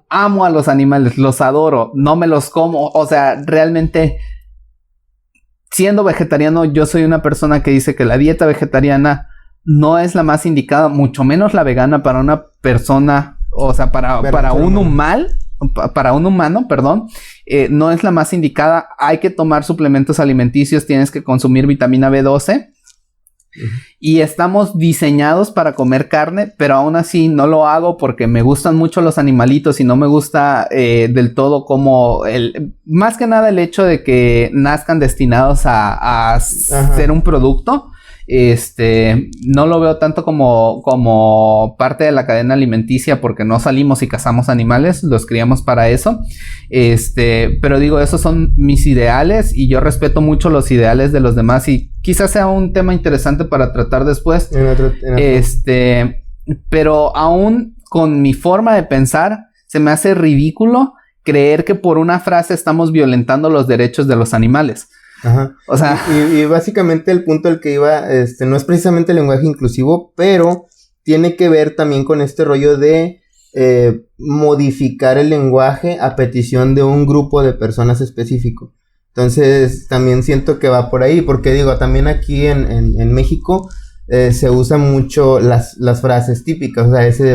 Amo a los animales, los adoro, no me los como. O sea, realmente... Siendo vegetariano, yo soy una persona que dice que la dieta vegetariana no es la más indicada, mucho menos la vegana para una persona, o sea, para un humano, perdón, no es la más indicada. Hay que tomar suplementos alimenticios, tienes que consumir vitamina B12. Y estamos diseñados para comer carne, pero aún así no lo hago porque me gustan mucho los animalitos y no me gusta del todo como más que nada el hecho de que nazcan destinados a ser un producto. No lo veo tanto como parte de la cadena alimenticia porque no salimos y cazamos animales, los criamos para eso. Pero digo, esos son mis ideales y yo respeto mucho los ideales de los demás y quizás sea un tema interesante para tratar después. Pero aún con mi forma de pensar, se me hace ridículo creer que por una frase estamos violentando los derechos de los animales. Ajá. O sea... Y básicamente el punto al que iba, no es precisamente el lenguaje inclusivo, pero tiene que ver también con este rollo de modificar el lenguaje a petición de un grupo de personas específico. Entonces, también siento que va por ahí, porque digo, también aquí en México se usan mucho las frases típicas, o sea, ese de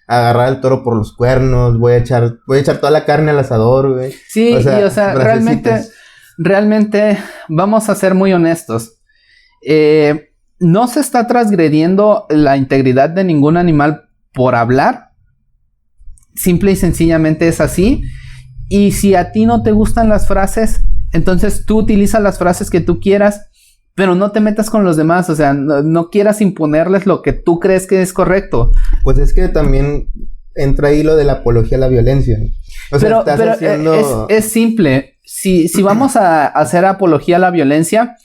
agarrar al toro por los cuernos, voy a echar toda la carne al asador, güey. Sí, realmente vamos a ser muy honestos. No se está transgrediendo la integridad de ningún animal por hablar. Simple y sencillamente es así. Y si a ti no te gustan las frases, entonces tú utilizas las frases que tú quieras, pero no te metas con los demás. O sea, no quieras imponerles lo que tú crees que es correcto. Pues es que también entra ahí lo de la apología a la violencia. O sea, pero haciendo... es simple. Si vamos a hacer apología a la violencia,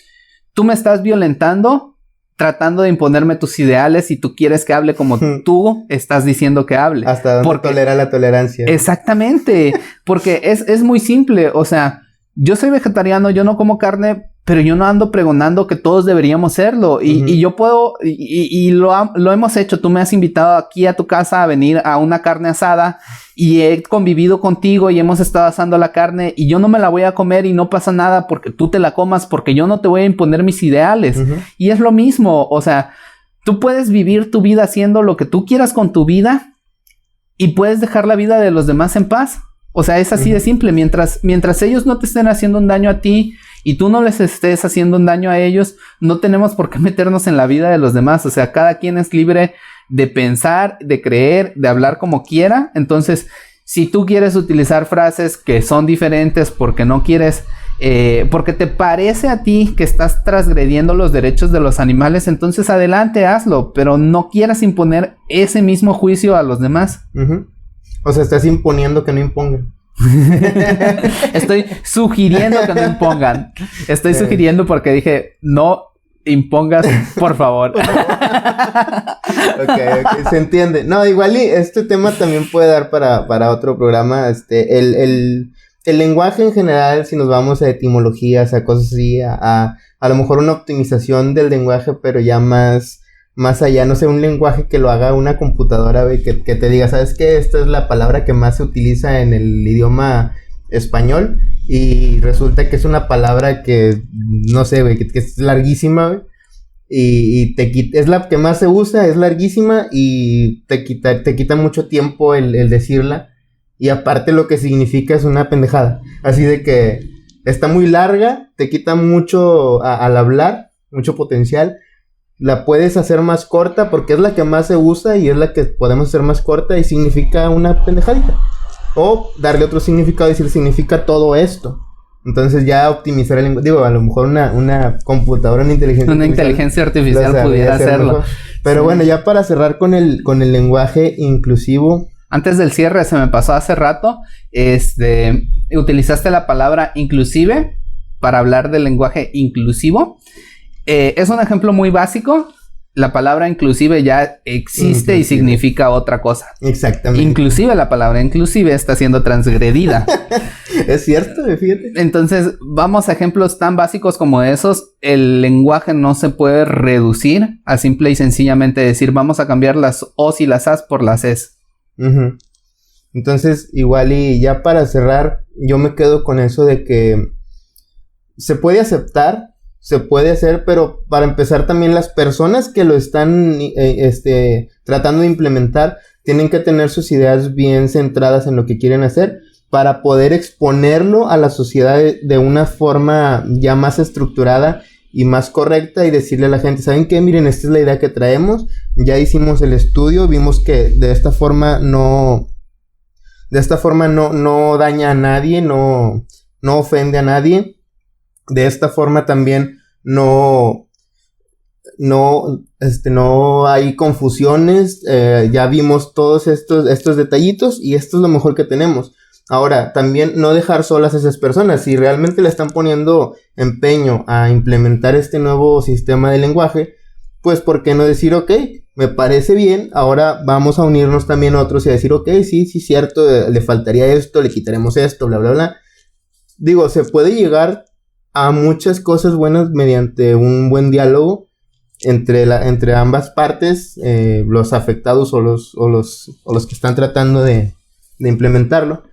tú me estás violentando tratando de imponerme tus ideales y tú quieres que hable como tú estás diciendo que hable. Hasta donde tolera la tolerancia. Exactamente, porque es muy simple, o sea, yo soy vegetariano, yo no como carne, pero yo no ando pregonando que todos deberíamos serlo. Y yo puedo, y lo hemos hecho. Tú me has invitado aquí a tu casa a venir a una carne asada y he convivido contigo y hemos estado asando la carne y yo no me la voy a comer y no pasa nada porque tú te la comas, porque yo no te voy a imponer mis ideales. Y es lo mismo, o sea, tú puedes vivir tu vida haciendo lo que tú quieras con tu vida y puedes dejar la vida de los demás en paz. O sea, es así de simple. Mientras ellos no te estén haciendo un daño a ti y tú no les estés haciendo un daño a ellos, no tenemos por qué meternos en la vida de los demás. O sea, cada quien es libre de pensar, de creer, de hablar como quiera. Entonces, si tú quieres utilizar frases que son diferentes porque no quieres, porque te parece a ti que estás transgrediendo los derechos de los animales, entonces adelante, hazlo, pero no quieras imponer ese mismo juicio a los demás. O sea, estás imponiendo que no impongan. Estoy sugiriendo que no impongan. Estoy sugiriendo porque dije, no impongas, por favor. Ok, se entiende. No, igual y este tema también puede dar para otro programa. El lenguaje en general, si nos vamos a etimologías, a cosas así, a lo mejor una optimización del lenguaje, pero ya más allá, no sé, un lenguaje que lo haga una computadora, güey, que te diga, ¿sabes qué? Esta es la palabra que más se utiliza en el idioma español y resulta que es una palabra que, no sé, güey, que es larguísima, güey, y es la que más se usa, es larguísima y te quita mucho tiempo el decirla y aparte lo que significa es una pendejada, así de que está muy larga, te quita mucho al hablar, mucho potencial. La puedes hacer más corta porque es la que más se usa y es la que podemos hacer más corta y significa una pendejadita. O darle otro significado y decir significa todo esto. Entonces ya optimizar el lenguaje. Digo, a lo mejor una computadora, una inteligencia artificial pudiera hacerlo. Mejor. Pero bueno, ya para cerrar con el lenguaje inclusivo. Antes del cierre, se me pasó hace rato. Utilizaste la palabra inclusive para hablar del lenguaje inclusivo. Es un ejemplo muy básico. La palabra inclusive ya existe y significa otra cosa. Exactamente. Inclusive la palabra inclusive está siendo transgredida. Es cierto, fíjate. Entonces, vamos a ejemplos tan básicos como esos. El lenguaje no se puede reducir a simple y sencillamente decir vamos a cambiar las O's y las A's por las E's. Entonces, igual y ya para cerrar, yo me quedo con eso de que se puede aceptar, se puede hacer, pero para empezar también las personas que lo están tratando de implementar tienen que tener sus ideas bien centradas en lo que quieren hacer para poder exponerlo a la sociedad de una forma ya más estructurada y más correcta y decirle a la gente, ¿saben qué? Miren, esta es la idea que traemos, ya hicimos el estudio, vimos que de esta forma no daña a nadie, no ofende a nadie. De esta forma también no hay confusiones, ya vimos todos estos detallitos y esto es lo mejor que tenemos. Ahora, también no dejar solas a esas personas. Si realmente le están poniendo empeño a implementar este nuevo sistema de lenguaje, pues ¿por qué no decir, ok, me parece bien, ahora vamos a unirnos también otros y a decir, ok, sí, cierto, le faltaría esto, le quitaremos esto, bla, bla, bla. Digo, se puede llegar a muchas cosas buenas mediante un buen diálogo entre ambas partes, los afectados o los que están tratando de implementarlo,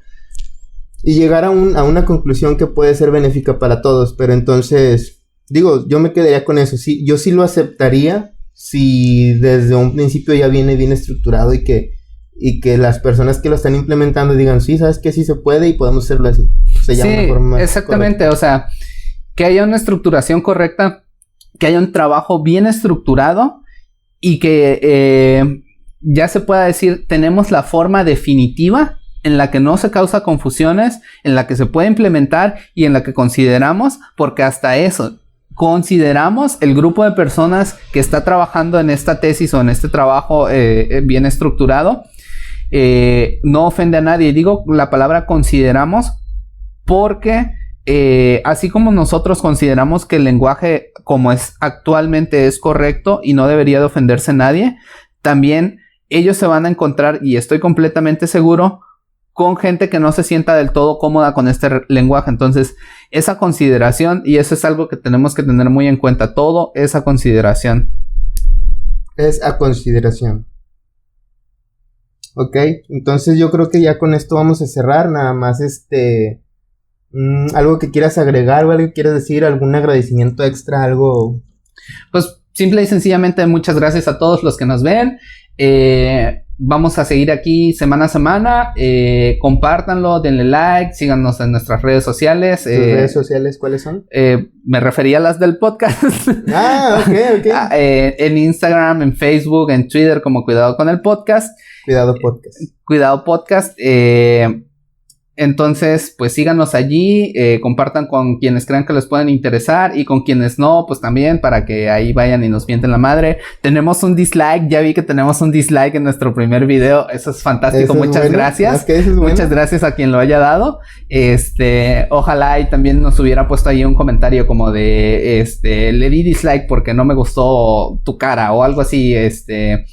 y llegar a una conclusión que puede ser benéfica para todos. Pero entonces, digo, yo me quedaría con eso. Sí, yo sí lo aceptaría si desde un principio ya viene bien estructurado y que las personas que lo están implementando digan, sí, sabes que sí se puede y podemos hacerlo así. Sí, exactamente, correcta. O sea, que haya una estructuración correcta, que haya un trabajo bien estructurado y que ya se pueda decir, tenemos la forma definitiva en la que no se causa confusiones, en la que se puede implementar y en la que consideramos, porque hasta eso, consideramos el grupo de personas que está trabajando en esta tesis o en este trabajo bien estructurado, no ofende a nadie. Digo la palabra consideramos porque así como nosotros consideramos que el lenguaje como es actualmente es correcto y no debería de ofenderse nadie, también ellos se van a encontrar, y estoy completamente seguro, con gente que no se sienta del todo cómoda con este lenguaje. Entonces, esa consideración, y eso es algo que tenemos que tener muy en cuenta, todo esa consideración. Es a consideración. Ok, entonces yo creo que ya con esto vamos a cerrar. Nada más algo que quieras agregar o algo que quieras decir, algún agradecimiento extra, algo. Pues simple y sencillamente muchas gracias a todos los que nos ven. Vamos a seguir aquí semana a semana. Compártanlo, denle like, síganos en nuestras redes sociales. ¿Tus redes sociales cuáles son? Me refería a las del podcast. Ok. En Instagram, en Facebook, en Twitter, como Cuidado con el Podcast. Cuidado Podcast. Entonces, pues síganos allí, compartan con quienes crean que les pueden interesar y con quienes no, pues también para que ahí vayan y nos mienten la madre. Tenemos un dislike, ya vi que tenemos un dislike en nuestro primer video, eso es fantástico, muchas gracias. Muchas gracias a quien lo haya dado. Ojalá y también nos hubiera puesto ahí un comentario como de, le di dislike porque no me gustó tu cara o algo así,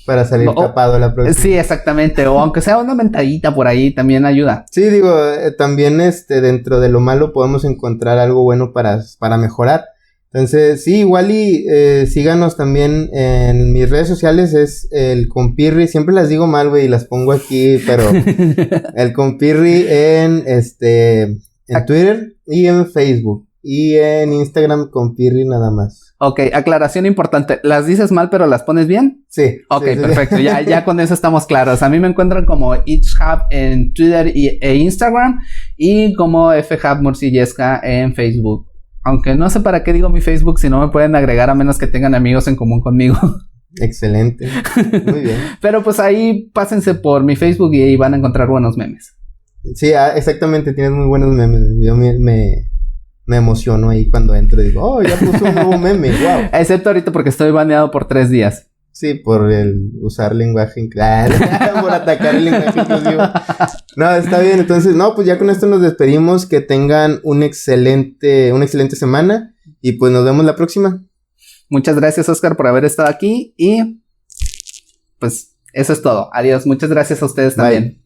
para salir tapado la próxima. Sí, exactamente, o aunque sea una mentadita por ahí también ayuda. Sí, digo, también dentro de lo malo podemos encontrar algo bueno para mejorar. Entonces, sí, igual y síganos también en mis redes sociales, es el compirri, siempre las digo mal, güey, y las pongo aquí, pero el compirri en Twitter y en Facebook y en Instagram compirri nada más. Ok, aclaración importante. ¿Las dices mal pero las pones bien? Sí. Ok, sí. Perfecto. Ya con eso estamos claros. A mí me encuentran como ItchHub en Twitter e Instagram y como FHub Morcillesca en Facebook. Aunque no sé para qué digo mi Facebook si no me pueden agregar a menos que tengan amigos en común conmigo. Excelente. Muy bien. Pero pues ahí pásense por mi Facebook y ahí van a encontrar buenos memes. Sí, exactamente. Tienes muy buenos memes. Yo me emociono ahí cuando entro y digo, oh, ya puso un nuevo meme, wow. Excepto ahorita porque estoy baneado por 3 días. Sí, por el usar lenguaje inclusivo. Por atacar el lenguaje inclusivo. No, está bien. Entonces, no, pues ya con esto nos despedimos. Que tengan una excelente semana. Y pues nos vemos la próxima. Muchas gracias, Oscar, por haber estado aquí. Y pues eso es todo. Adiós. Muchas gracias a ustedes también. Bye.